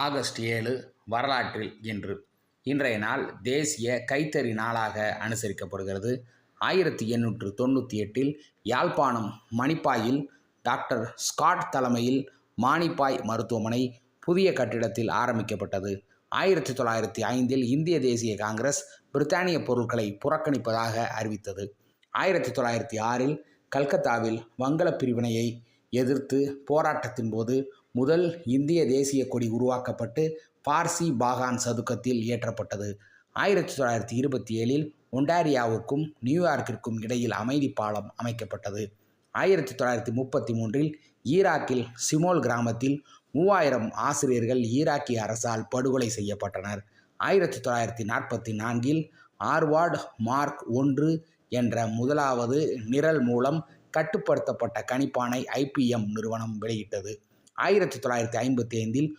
August 7 வரலாற்றில் இன்று. இன்றைய நாள் தேசிய கைத்தறி நாளாக அனுசரிக்கப்படுகிறது. 1898 யாழ்ப்பாணம் மணிப்பாயில் டாக்டர் ஸ்காட் தலைமையில் மானிப்பாய் மருத்துவமனை புதிய கட்டிடத்தில் ஆரம்பிக்கப்பட்டது. 1905 இந்திய தேசிய காங்கிரஸ் பிரித்தானிய பொருட்களை புறக்கணிப்பதாக அறிவித்தது. 1906 கல்கத்தாவில் வங்கள பிரிவினையை எதிர்த்து போராட்டத்தின் போது முதல் இந்திய தேசிய கொடி உருவாக்கப்பட்டு பார்சி பாகான் சதுக்கத்தில் ஏற்றப்பட்டது. 1927 ஒன்டாரியாவுக்கும் நியூயார்க்கிற்கும் இடையில் அமைதி பாலம் அமைக்கப்பட்டது. 1933 ஈராக்கில் சிமோல் கிராமத்தில் 3000 ஆசிரியர்கள் ஈராக்கிய அரசால் படுகொலை செய்யப்பட்டனர். 1944 ஆர்வார்டு மார்க் I என்ற முதலாவது நிரல் மூலம் கட்டுப்படுத்தப்பட்ட கணிப்பானை IBM நிறுவனம் வெளியிட்டது. 1955